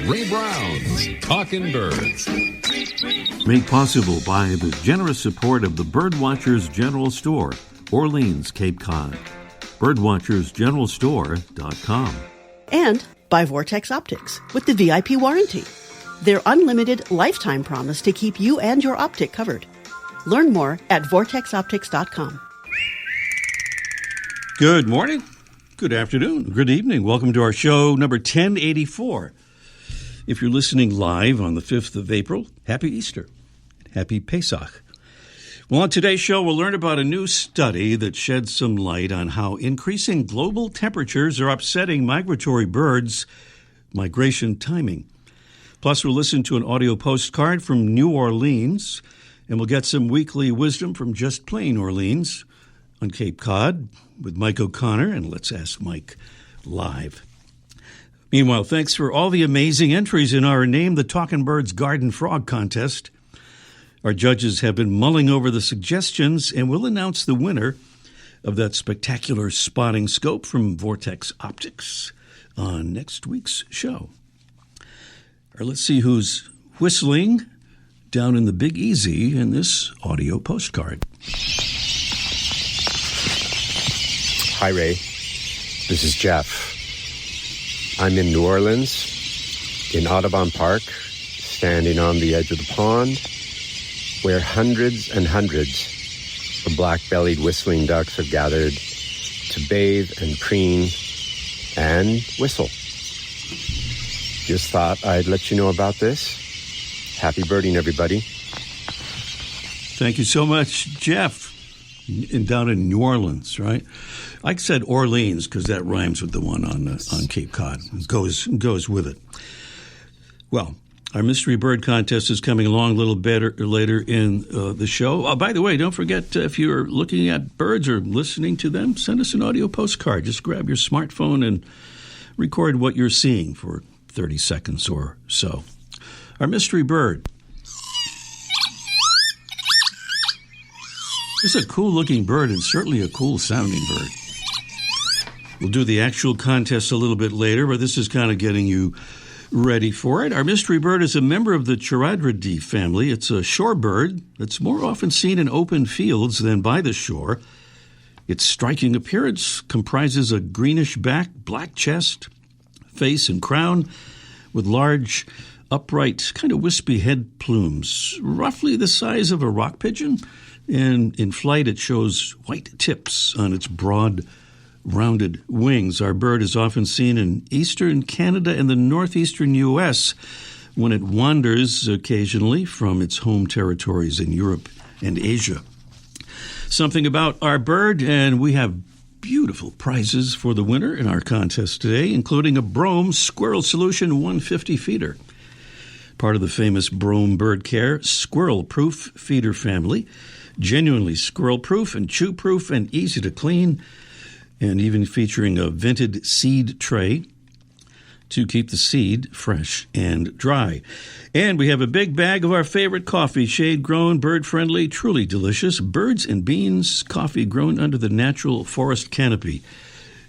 Ray Brown's Talking Birds. Made possible by the generous support of the Birdwatchers General Store, Orleans, Cape Cod. Birdwatchersgeneralstore.com. And by Vortex Optics with the VIP warranty. Their unlimited lifetime promise to keep you and your optic covered. Learn more at vortexoptics.com. Good morning, good afternoon, good evening. Welcome to our show number 1084. If you're listening live on the 5th of April, happy Easter. Happy Pesach. Well, on today's show, we'll learn about a new study that sheds some light on how increasing global temperatures are upsetting migratory birds' migration timing. Plus, we'll listen to an audio postcard from New Orleans, and we'll get some weekly wisdom from Just Plain Orleans on Cape Cod with Mike O'Connor, and Let's Ask Mike live. Meanwhile, thanks for all the amazing entries in our Name the Talking Birds Garden Frog contest. Our judges have been mulling over the suggestions, and we'll announce the winner of that spectacular spotting scope from Vortex Optics on next week's show. Or let's see who's whistling down in the Big Easy in this audio postcard. Hi, Ray. This is Jeff. I'm in New Orleans, in Audubon Park, standing on the edge of the pond, where hundreds and hundreds of black-bellied whistling ducks have gathered to bathe and preen and whistle. Just thought I'd let you know about this. Happy birding, everybody. Thank you so much, Jeff. Down in New Orleans, right? I said Orleans because that rhymes with the one on Cape Cod. It goes with it. Well, our mystery bird contest is coming along a little bit later in the show. Oh, by the way, don't forget, if you're looking at birds or listening to them, send us an audio postcard. Just grab your smartphone and record what you're seeing for 30 seconds or so. Our mystery bird. It's a cool-looking bird and certainly a cool-sounding bird. We'll do the actual contest a little bit later, but this is kind of getting you ready for it. Our mystery bird is a member of the Charadridae family. It's a shorebird that's more often seen in open fields than by the shore. Its striking appearance comprises a greenish back, black chest, face, and crown with large, upright, kind of wispy head plumes, roughly the size of a rock pigeon. And in flight, it shows white tips on its broad, rounded wings. Our bird is often seen in eastern Canada and the northeastern U.S. when it wanders occasionally from its home territories in Europe and Asia. Something about our bird, and we have beautiful prizes for the winner in our contest today, including a Brome Squirrel Solution 150 feeder, part of the famous Brome Bird Care squirrel-proof feeder family. Genuinely squirrel-proof and chew-proof and easy to clean, and even featuring a vented seed tray to keep the seed fresh and dry. And we have a big bag of our favorite coffee, shade-grown, bird-friendly, truly delicious Birds and Beans coffee grown under the natural forest canopy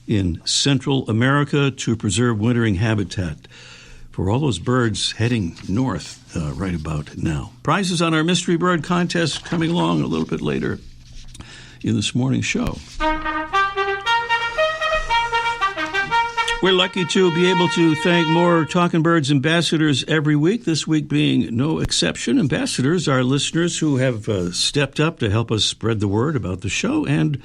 in Central America to preserve wintering habitat for all those birds heading north right about now. Prizes on our mystery bird contest coming along a little bit later in this morning's show. We're lucky to be able to thank more Talking Birds ambassadors every week, this week being no exception. Ambassadors are listeners who have stepped up to help us spread the word about the show and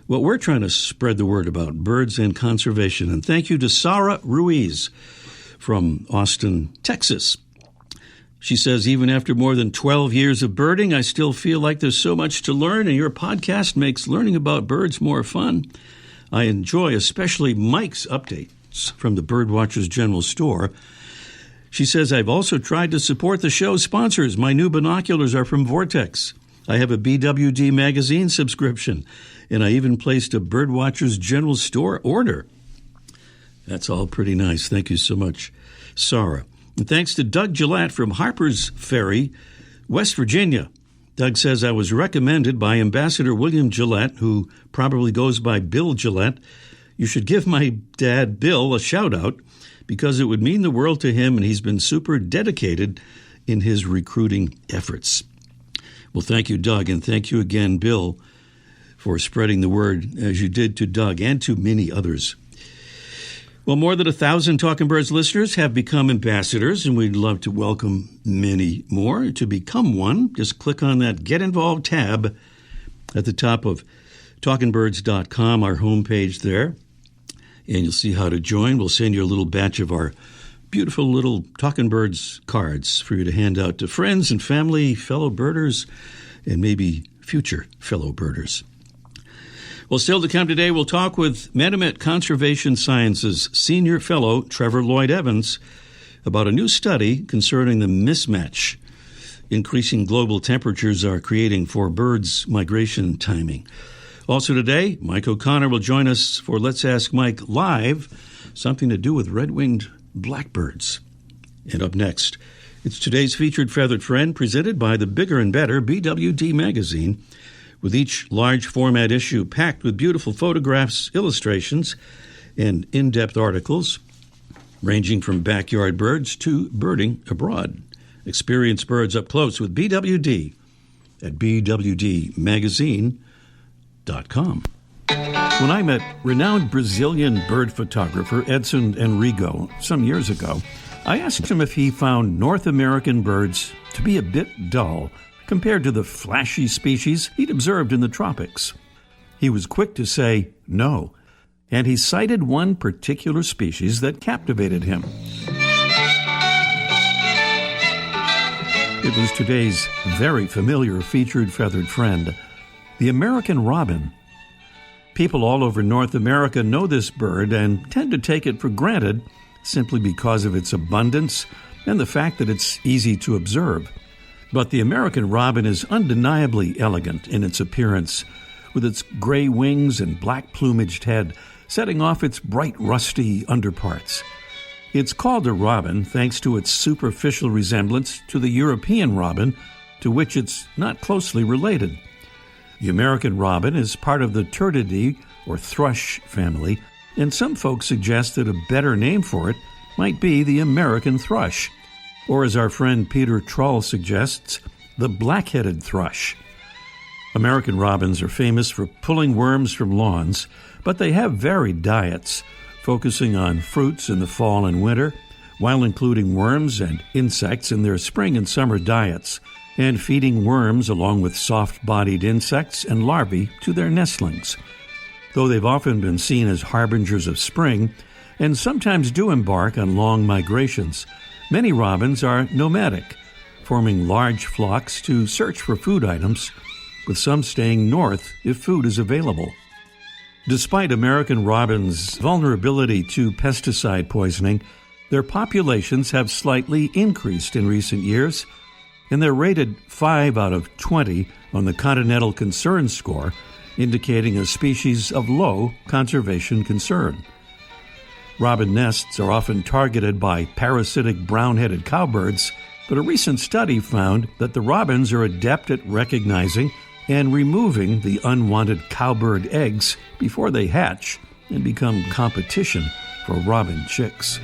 what we're trying to spread the word about, birds and conservation. And thank you to Sarah Ruiz from Austin, Texas. She says, even after more than 12 years of birding, I still feel like there's so much to learn, and your podcast makes learning about birds more fun. I enjoy especially Mike's updates from the Birdwatchers General Store. She says, I've also tried to support the show's sponsors. My new binoculars are from Vortex. I have a BWD magazine subscription, and I even placed a Birdwatchers General Store order. That's all pretty nice. Thank you so much, Sarah. And thanks to Doug Gillette from Harper's Ferry, West Virginia. Doug says, I was recommended by Ambassador William Gillette, who probably goes by Bill Gillette. You should give my dad, Bill, a shout-out because it would mean the world to him, and he's been super dedicated in his recruiting efforts. Well, thank you, Doug, and thank you again, Bill, for spreading the word as you did to Doug and to many others. Well, more than 1,000 Talking Birds listeners have become ambassadors, and we'd love to welcome many more. To become one, just click on that Get Involved tab at the top of talkingbirds.com, our homepage there, and you'll see how to join. We'll send you a little batch of our beautiful little Talking Birds cards for you to hand out to friends and family, fellow birders, and maybe future fellow birders. Well, still to come today, we'll talk with Menominee Conservation Sciences Senior Fellow Trevor Lloyd Evans about a new study concerning the mismatch increasing global temperatures are creating for birds' migration timing. Also today, Mike O'Connor will join us for Let's Ask Mike Live, something to do with red-winged blackbirds. And up next, it's today's featured feathered friend presented by the Bigger and Better BWD magazine, with each large format issue packed with beautiful photographs, illustrations, and in-depth articles, ranging from backyard birds to birding abroad. Experience birds up close with BWD at bwdmagazine.com. When I met renowned Brazilian bird photographer Edson Enrigo some years ago, I asked him if he found North American birds to be a bit dull compared to the flashy species he'd observed in the tropics. He was quick to say no, and he cited one particular species that captivated him. It was today's very familiar featured feathered friend, the American robin. People all over North America know this bird and tend to take it for granted simply because of its abundance and the fact that it's easy to observe. But the American robin is undeniably elegant in its appearance, with its gray wings and black plumaged head setting off its bright rusty underparts. It's called a robin thanks to its superficial resemblance to the European robin, to which it's not closely related. The American robin is part of the Turdidae, or thrush, family, and some folks suggest that a better name for it might be the American thrush, or as our friend Peter Trull suggests, the black-headed thrush. American robins are famous for pulling worms from lawns, but they have varied diets, focusing on fruits in the fall and winter, while including worms and insects in their spring and summer diets, and feeding worms along with soft-bodied insects and larvae to their nestlings. Though they've often been seen as harbingers of spring, and sometimes do embark on long migrations, many robins are nomadic, forming large flocks to search for food items, with some staying north if food is available. Despite American robins' vulnerability to pesticide poisoning, their populations have slightly increased in recent years, and they're rated 5 out of 20 on the Continental Concern Score, indicating a species of low conservation concern. Robin nests are often targeted by parasitic brown-headed cowbirds, but a recent study found that the robins are adept at recognizing and removing the unwanted cowbird eggs before they hatch and become competition for robin chicks.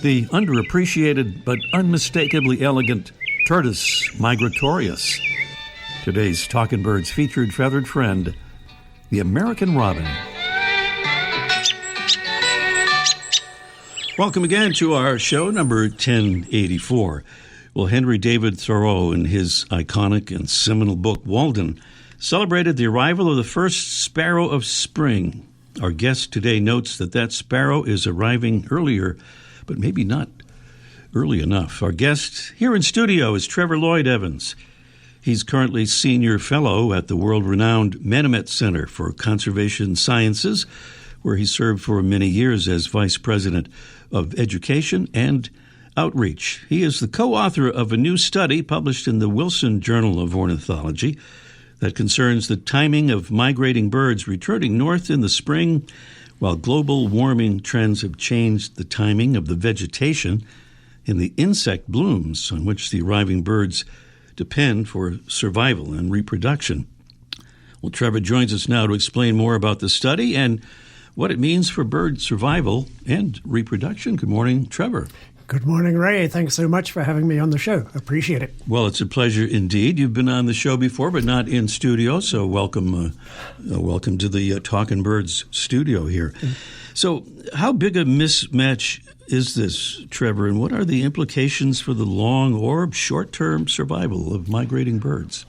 The underappreciated but unmistakably elegant Turdus migratorius. Today's Talking Birds featured feathered friend, the American robin. Welcome again to our show, number 1084. Well, Henry David Thoreau, in his iconic and seminal book, Walden, celebrated the arrival of the first sparrow of spring. Our guest today notes that that sparrow is arriving earlier, but maybe not early enough. Our guest here in studio is Trevor Lloyd Evans. He's currently Senior Fellow at the world-renowned Menominee Center for Conservation Sciences, where he served for many years as Vice President of Education and Outreach. He is the co-author of a new study published in the Wilson Journal of Ornithology that concerns the timing of migrating birds returning north in the spring, while global warming trends have changed the timing of the vegetation and the insect blooms on which the arriving birds depend for survival and reproduction. Well, Trevor joins us now to explain more about the study and what it means for bird survival and reproduction. Good morning, Trevor. Good morning, Ray. Thanks so much for having me on the show. Appreciate it. Well, it's a pleasure indeed. You've been on the show before, but not in studio, so welcome to the Talkin' Birds studio here. So how big a mismatch is this, Trevor, and what are the implications for the long or short-term survival of migrating birds?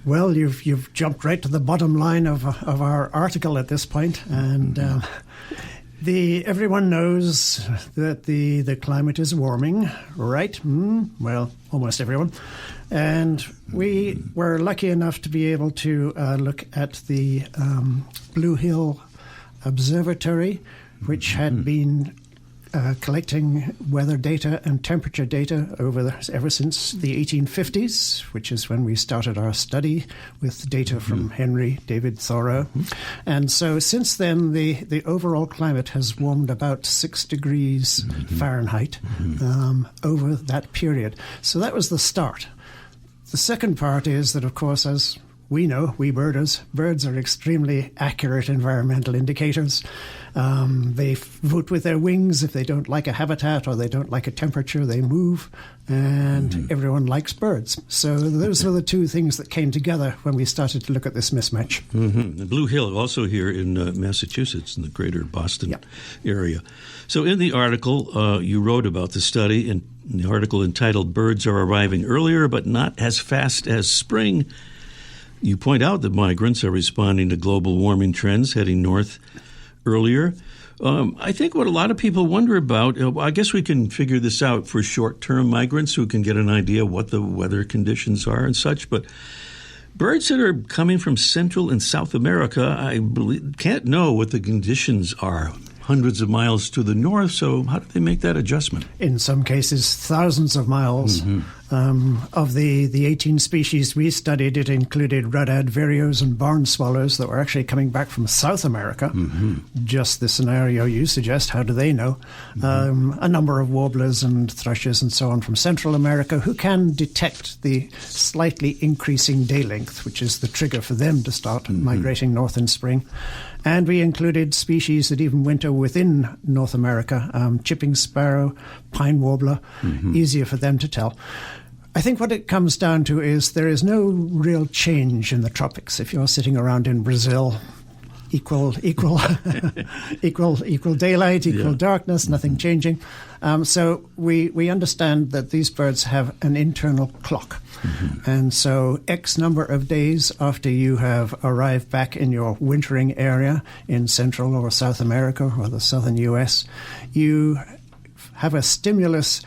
Well, you've jumped right to the bottom line of our article at this point, and everyone knows that the climate is warming, right? Well, almost everyone. And we were lucky enough to be able to look at the Blue Hill Observatory, which had been collecting weather data and temperature data ever since the 1850s, which is when we started our study with data from Henry David Thoreau. And so since then, the overall climate has warmed about 6 degrees Fahrenheit over that period. So that was the start. The second part is that, of course, as we know, we birds are extremely accurate environmental indicators. They vote with their wings. If they don't like a habitat or they don't like a temperature, they move, and everyone likes birds. So those are the two things that came together when we started to look at this mismatch. The Blue Hill, also here in Massachusetts, in the greater Boston area. So in the article, you wrote about the study, in the article entitled "Birds Are Arriving Earlier, but Not as Fast as Spring." You point out that migrants are responding to global warming trends, heading north earlier. I think what a lot of people wonder about, I guess we can figure this out for short-term migrants who can get an idea what the weather conditions are and such, but birds that are coming from Central and South America, I believe, can't know what the conditions are hundreds of miles to the north, so how do they make that adjustment? In some cases, thousands of miles. Of the 18 species we studied, it included ruddad vireos and barn swallows that were actually coming back from South America. Just the scenario you suggest, how do they know? A number of warblers and thrushes and so on from Central America who can detect the slightly increasing day length, which is the trigger for them to start migrating north in spring. And we included species that even winter within North America, chipping sparrow, pine warbler, easier for them to tell. I think what it comes down to is there is no real change in the tropics. If you're sitting around in Brazil, equal daylight, equal darkness, nothing changing. So we understand that these birds have an internal clock. And so X number of days after you have arrived back in your wintering area in Central or South America or the southern U.S., you have a stimulus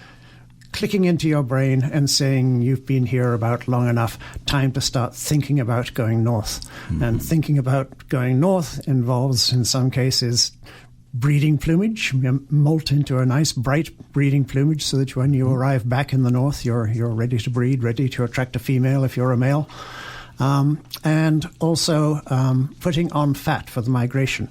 clicking into your brain and saying you've been here about long enough, time to start thinking about going north. And thinking about going north involves, in some cases, breeding plumage, molt into a nice bright breeding plumage so that when you arrive back in the north, you're ready to breed, ready to attract a female if you're a male. And also putting on fat for the migration,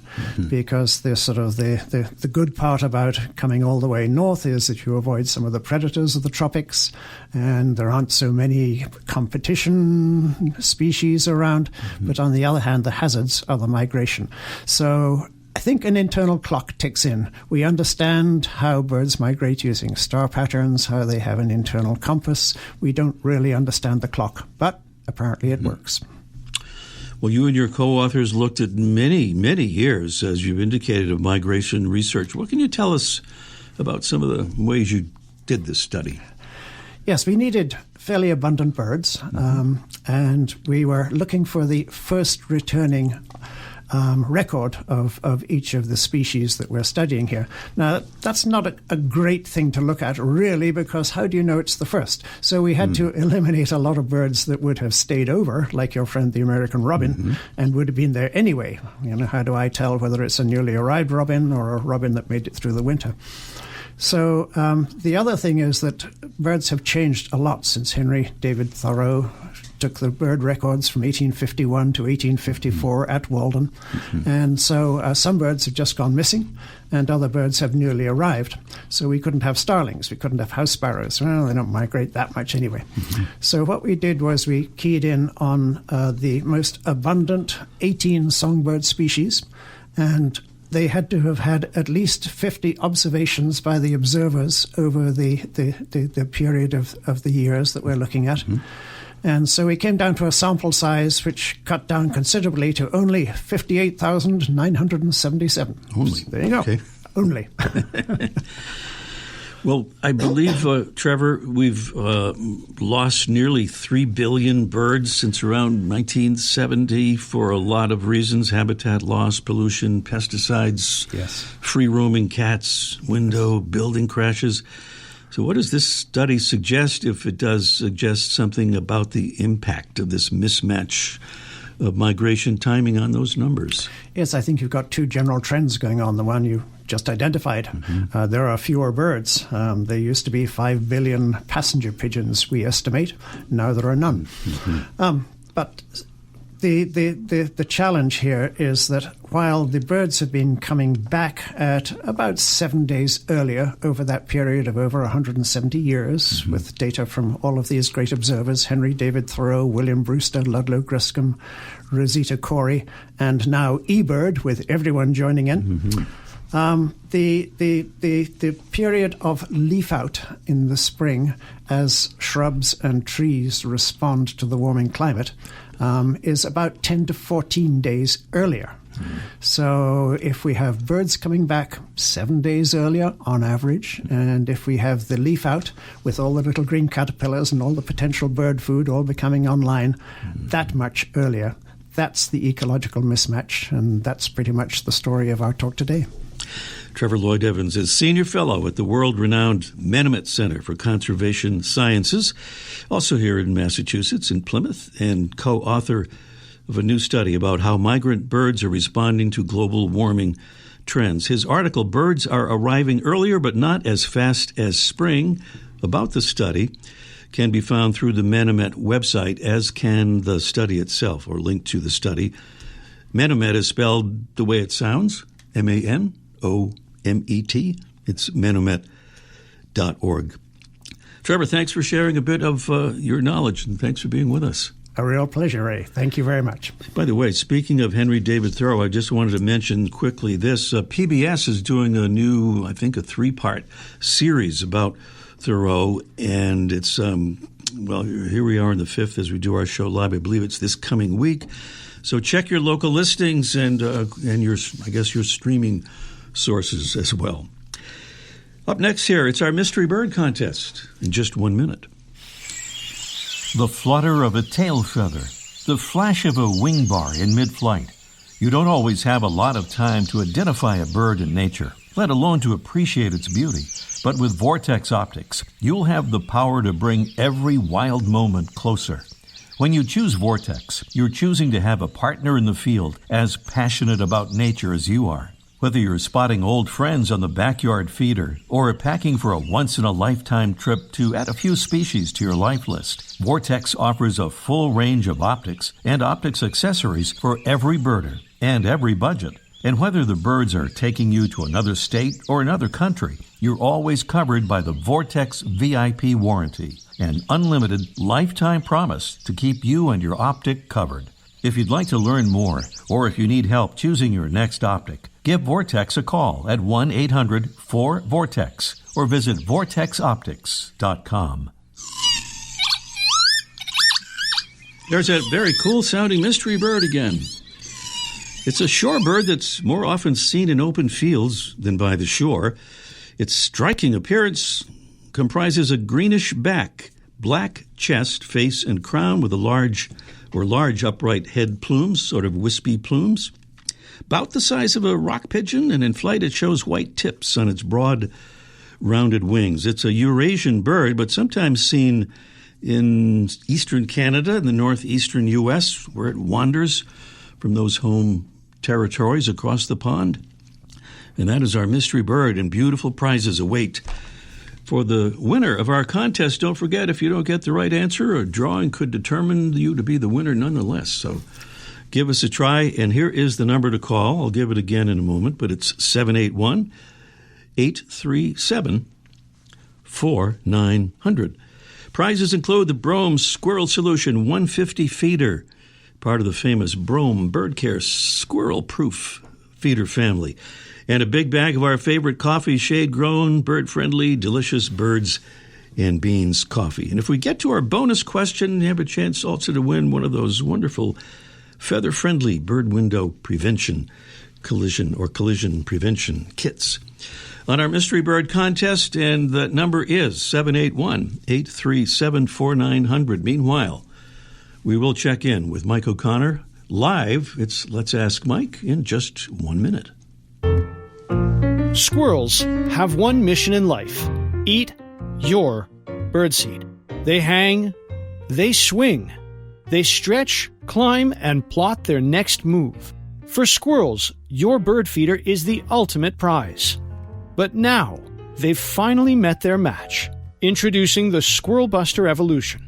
because the good part about coming all the way north is that you avoid some of the predators of the tropics, and there aren't so many competition species around. But on the other hand, the hazards are the migration. So I think an internal clock ticks in. We understand how birds migrate using star patterns, how they have an internal compass. We don't really understand the clock, but apparently it works. Well, you and your co-authors looked at many, many years, as you've indicated, of migration research. What can you tell us about some of the ways you did this study? Yes, we needed fairly abundant birds, and we were looking for the first returning record of each of the species that we're studying here. Now, that's not a great thing to look at, really, because how do you know it's the first? So we had to eliminate a lot of birds that would have stayed over, like your friend the American robin, and would have been there anyway. You know, how do I tell whether it's a newly arrived robin or a robin that made it through the winter? So the other thing is that birds have changed a lot since Henry David Thoreau took the bird records from 1851 to 1854 at Walden. And so some birds have just gone missing and other birds have newly arrived. So we couldn't have starlings, we couldn't have house sparrows. Well, they don't migrate that much anyway. So what we did was we keyed in on the most abundant 18 songbird species, and they had to have had at least 50 observations by the observers over the period of the years that we're looking at. And so we came down to a sample size which cut down considerably to only 58,977. Only. There you go. Okay. Only. Well, I believe, Trevor, we've lost nearly 3 billion birds since around 1970 for a lot of reasons: habitat loss, pollution, pesticides, free-roaming cats, building crashes. So what does this study suggest, if it does suggest something about the impact of this mismatch of migration timing on those numbers? Yes, I think you've got two general trends going on. The one you just identified. There are fewer birds. There used to be 5 billion passenger pigeons, we estimate. Now there are none. But the challenge here is that while the birds have been coming back at about 7 days earlier over that period of over 170 years, with data from all of these great observers, Henry David Thoreau, William Brewster, Ludlow Griscom, Rosita Corey, and now eBird, with everyone joining in. The period of leaf out in the spring as shrubs and trees respond to the warming climate is about 10 to 14 days earlier. So if we have birds coming back 7 days earlier on average, and if we have the leaf out with all the little green caterpillars and all the potential bird food all becoming online that much earlier, that's the ecological mismatch, and that's pretty much the story of our talk today. Trevor Lloyd Evans is Senior Fellow at the world-renowned Menomet Center for Conservation Sciences, also here in Massachusetts, in Plymouth, and co-author of a new study about how migrant birds are responding to global warming trends. His article, Birds Are Arriving Earlier But Not as Fast as Spring, about the study, can be found through the Menomet website, as can the study itself, or link to the study. Menomet is spelled the way it sounds, Manomet. It's menomet.org. Trevor, thanks for sharing a bit of your knowledge, and thanks for being with us. A real pleasure, Ray. Thank you very much. By the way, speaking of Henry David Thoreau, I just wanted to mention quickly this. PBS is doing a new, I think, a 3-part series about Thoreau, and it's, here we are on the 5th as we do our show live. I believe it's this coming week. So check your local listings and your streaming sources as well. Up next here, it's our Mystery Bird Contest in just 1 minute. The flutter of a tail feather, the flash of a wing bar in mid-flight. You don't always have a lot of time to identify a bird in nature, let alone to appreciate its beauty. But with Vortex Optics, you'll have the power to bring every wild moment closer. When you choose Vortex, you're choosing to have a partner in the field as passionate about nature as you are. Whether you're spotting old friends on the backyard feeder or packing for a once-in-a-lifetime trip to add a few species to your life list, Vortex offers a full range of optics and optics accessories for every birder and every budget. And whether the birds are taking you to another state or another country, you're always covered by the Vortex VIP warranty, an unlimited lifetime promise to keep you and your optic covered. If you'd like to learn more, or if you need help choosing your next optic, give Vortex a call at 1-800-4VORTEX or visit vortexoptics.com. There's that very cool-sounding mystery bird again. It's a shorebird that's more often seen in open fields than by the shore. Its striking appearance comprises a greenish back, black chest, face, and crown with a large upright head plumes, sort of wispy plumes. About the size of a rock pigeon, and in flight it shows white tips on its broad, rounded wings. It's a Eurasian bird, but sometimes seen in eastern Canada and the northeastern U.S., where it wanders from those home territories across the pond. And that is our mystery bird, and beautiful prizes await. For the winner of our contest, don't forget, if you don't get the right answer, a drawing could determine you to be the winner nonetheless. So give us a try, and here is the number to call. I'll give it again in a moment, but it's 781-837-4900. Prizes include the Brome Squirrel Solution 150 feeder, part of the famous Brome Bird Care squirrel-proof feeder family, and a big bag of our favorite coffee, shade-grown, bird-friendly, delicious birds and beans coffee. And if we get to our bonus question, you have a chance also to win one of those wonderful feather-friendly bird window prevention collision prevention kits on our Mystery Bird contest, and the number is 781-837-4900. Meanwhile, we will check in with Mike O'Connor live. It's Let's Ask Mike in just 1 minute. Squirrels have one mission in life: eat your birdseed. They hang, they swing, they stretch, climb, and plot their next move. For squirrels, your bird feeder is the ultimate prize. But now, they've finally met their match. Introducing the Squirrel Buster Evolution.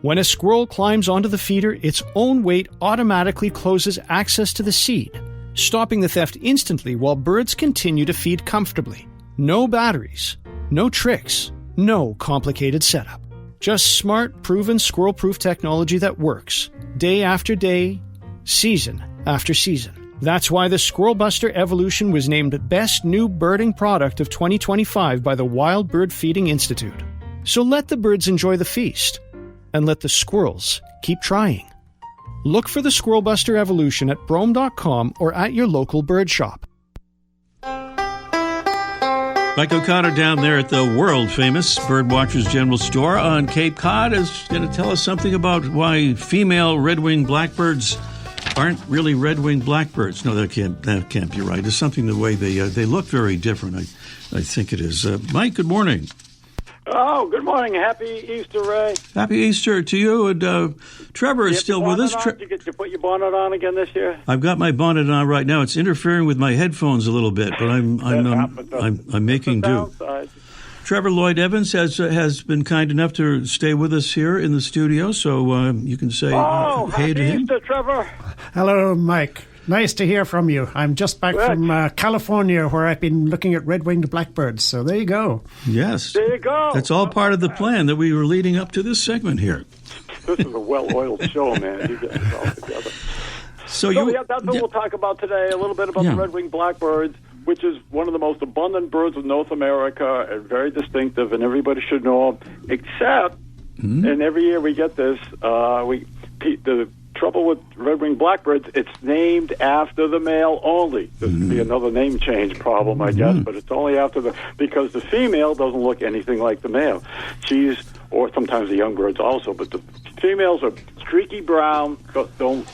When a squirrel climbs onto the feeder, its own weight automatically closes access to the seed, stopping the theft instantly while birds continue to feed comfortably. No batteries, no tricks, no complicated setup. Just smart, proven squirrel-proof technology that works, day after day, season after season. That's why the Squirrel Buster Evolution was named Best New Birding Product of 2025 by the Wild Bird Feeding Institute. So let the birds enjoy the feast, and let the squirrels keep trying. Look for the Squirrel Buster Evolution at Brome.com or at your local bird shop. Mike O'Connor down there at the world-famous Birdwatchers General Store on Cape Cod is going to tell us something about why female red-winged blackbirds aren't really red-winged blackbirds. No, that can't be right. It's something the way they look very different. I think it is. Mike, good morning. Oh, good morning. Happy Easter, Ray. Happy Easter to you. And Trevor is still with us. Did you put your bonnet on again this year? I've got my bonnet on right now. It's interfering with my headphones a little bit, but I'm making do. Trevor Lloyd Evans has been kind enough to stay with us here in the studio, so you can say hey to him. Easter, Trevor. Hello, Mike. Nice to hear from you. I'm just back from California, where I've been looking at red-winged blackbirds. So there you go. Yes. There you go. That's all part of the plan that we were leading up to this segment here. This is a well-oiled show, man. You get it all together. So that's what we'll talk about today, a little bit about the red-winged blackbirds, which is one of the most abundant birds of North America and very distinctive, and everybody should know, except, and every year we get this, the trouble with red-winged blackbirds, it's named after the male only. This could be another name change problem, I guess, but it's only after because the female doesn't look anything like the male. Or sometimes the young birds also, but the females are streaky brown, don't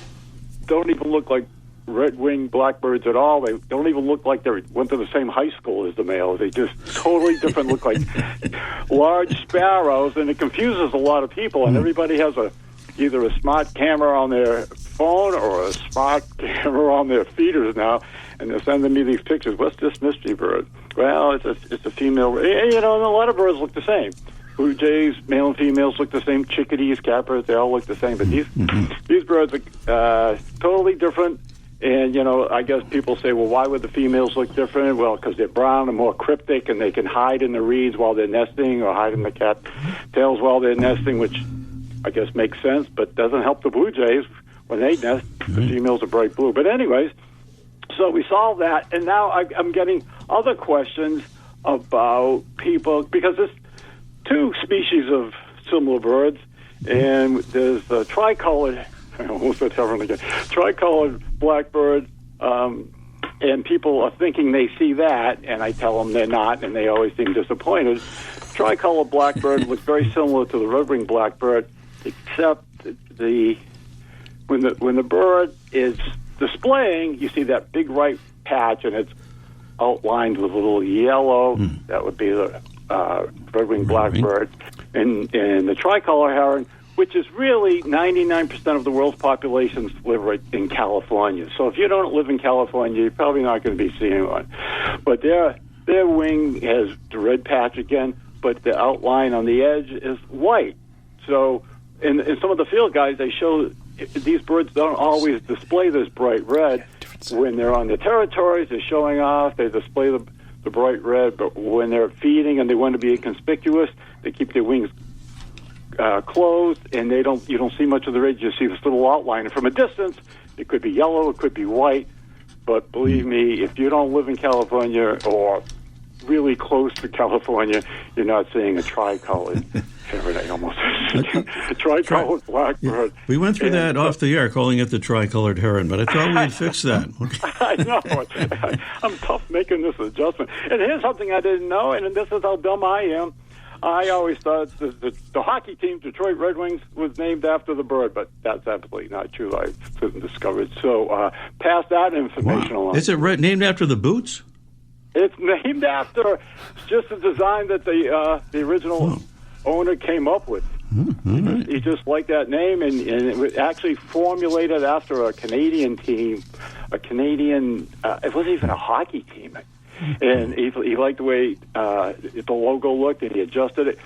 even look like red-winged blackbirds at all. They don't even look like they went to the same high school as the males. They just totally different, look like large sparrows, and it confuses a lot of people, and everybody has either a smart camera on their phone or a smart camera on their feeders now, and they're sending me these pictures. What's this mystery bird? Well, it's a female. And a lot of birds look the same. Blue jays, male and females look the same. Chickadees, catbirds, they all look the same. But these birds are totally different. And, I guess people say, well, why would the females look different? Well, because they're brown and more cryptic, and they can hide in the reeds while they're nesting or hide in the cattails while they're nesting, which I guess makes sense, but doesn't help the blue jays when they nest. The females are bright blue. But anyways, so we solved that, and now I'm getting other questions about people, because there's two species of similar birds, and there's the tricolored, I almost said heaven again, tricolored blackbird, and people are thinking they see that, and I tell them they're not, and they always seem disappointed. Tricolored blackbird looks very similar to the red-winged blackbird, except when the bird is displaying, you see that big white patch, and it's outlined with a little yellow. That would be the red-winged blackbird. And the tricolor heron, which is really 99% of the world's population live right in California. So if you don't live in California, you're probably not going to be seeing one. But their wing has the red patch again, but the outline on the edge is white. So, in some of the field guides, they show these birds don't always display this bright red. When they're on their territories, they're showing off, they display the bright red, but when they're feeding and they want to be inconspicuous, they keep their wings closed, and you don't see much of the red. You see this little outline. And from a distance, it could be yellow, it could be white, but believe me, if you don't live in California or really close to California, you're not seeing a tricolored heron. I almost a tricolored blackbird. Yeah. We went through that off the air, calling it the tricolored heron, but I thought we'd fix that. Okay. I know. I'm tough making this adjustment. And here's something I didn't know, and this is how dumb I am. I always thought the hockey team, Detroit Red Wings, was named after the bird, but that's absolutely not true. I couldn't discover it. So pass that information along. Is it named after the boots? It's named after just the design that the original owner came up with. Right. He just liked that name, and it was actually formulated after a Canadian team. It wasn't even a hockey team. And he liked the way the logo looked, and he adjusted it.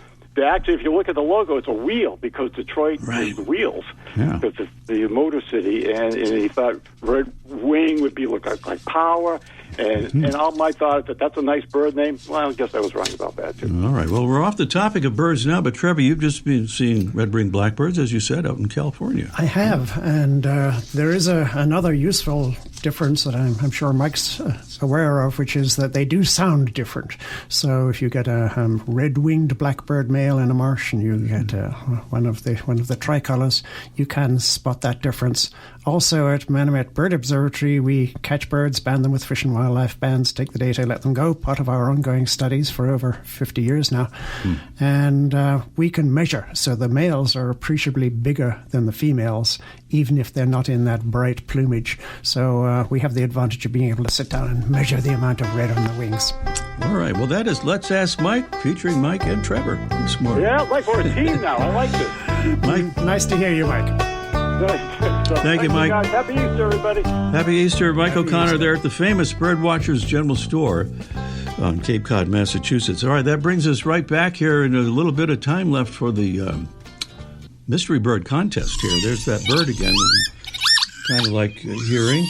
Actually, if you look at the logo, it's a wheel, because Detroit is wheels. Yeah. Because it's the Motor City, and he thought Red Wing would be look like power. And all my thought that that's a nice bird name. Well, I guess I was wrong about that, too. All right. Well, we're off the topic of birds now, but Trevor, you've just been seeing red-winged blackbirds, as you said, out in California. I have, and there is another useful difference that I'm sure Mike's aware of, which is that they do sound different. So if you get a red-winged blackbird male in a marsh and you get one of the tricolors, you can spot that difference. Also, at Manomet Bird Observatory, we catch birds, band them with Fish and Wildlife bands, take the data, let them go, part of our ongoing studies for over 50 years now. And we can measure. So the males are appreciably bigger than the females, even if they're not in that bright plumage. So we have the advantage of being able to sit down and measure the amount of red on the wings. All right. Well, that is Let's Ask Mike, featuring Mike and Trevor this morning. Yeah, like we're a team now. I like this. Mike. Nice to hear you, Mike. Thank you, Mike. Guys. Happy Easter, everybody. Happy Easter. Mike O'Connor there at the famous Birdwatchers General Store on Cape Cod, Massachusetts. All right, that brings us right back here, and a little bit of time left for the mystery bird contest here. There's that bird again. Kind of like hearing.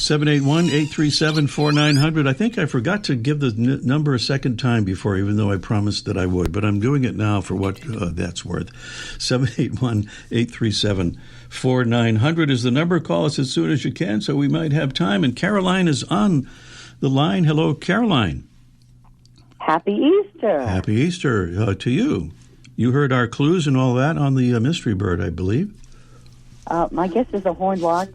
781-837-4900. I think I forgot to give the number a second time before, even though I promised that I would. But I'm doing it now for what that's worth. 781-837-4900 is the number. Call us as soon as you can, so we might have time. And Caroline is on the line. Hello, Caroline. Happy Easter. Happy Easter to you. You heard our clues and all that on the mystery bird, I believe. My guess is a horned lark.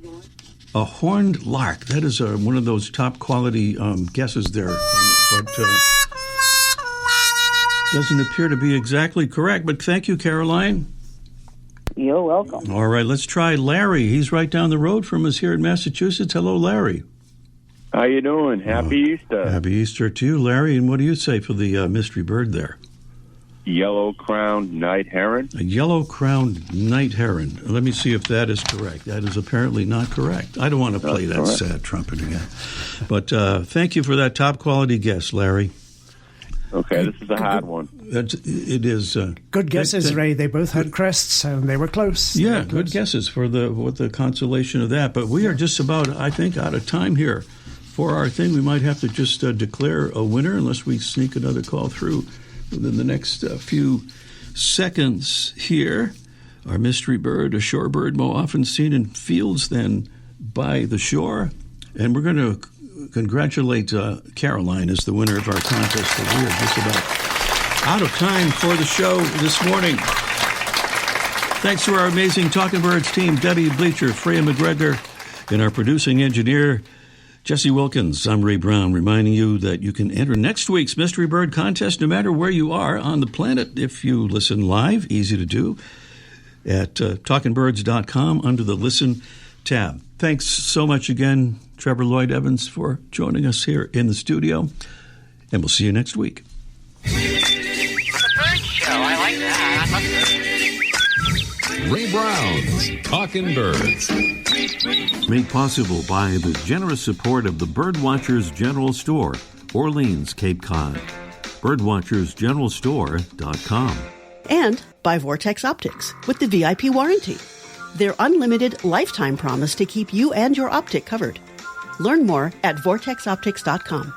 A horned lark. That is one of those top quality guesses there, but doesn't appear to be exactly correct. But thank you, Caroline. You're welcome. All right, let's try Larry. He's right down the road from us here in Massachusetts. Hello, Larry. How you doing? Happy Easter. Happy Easter to you, Larry. And what do you say for the mystery bird there? Yellow-crowned night heron. A yellow-crowned night heron. Let me see if that is correct. That is apparently not correct. I don't want to play that sad trumpet again. But thank you for that top-quality guess, Larry. Okay, this is a hard one. It is. Good guesses, Ray. They both had crests, and they were close. Yeah, good guesses for the consolation of that. But we are just about, I think, out of time here for our thing. We might have to just declare a winner unless we sneak another call through within the next few seconds here. Our mystery bird, a shorebird more often seen in fields than by the shore. And we're going to congratulate Caroline as the winner of our contest. We are just about out of time for the show this morning. Thanks to our amazing Talking Birds team, Debbie Bleacher, Freya McGregor, and our producing engineer, Jesse Wilkins. I'm Ray Brown, reminding you that you can enter next week's Mystery Bird Contest no matter where you are on the planet if you listen live. Easy to do at talkingbirds.com under the Listen tab. Thanks so much again, Trevor Lloyd Evans, for joining us here in the studio, and we'll see you next week. The Bird Show, I like that. Ray Brown's Talking Birds. Made possible by the generous support of the Birdwatchers General Store, Orleans, Cape Cod. Birdwatchersgeneralstore.com. And by Vortex Optics with the VIP warranty. Their unlimited lifetime promise to keep you and your optic covered. Learn more at vortexoptics.com.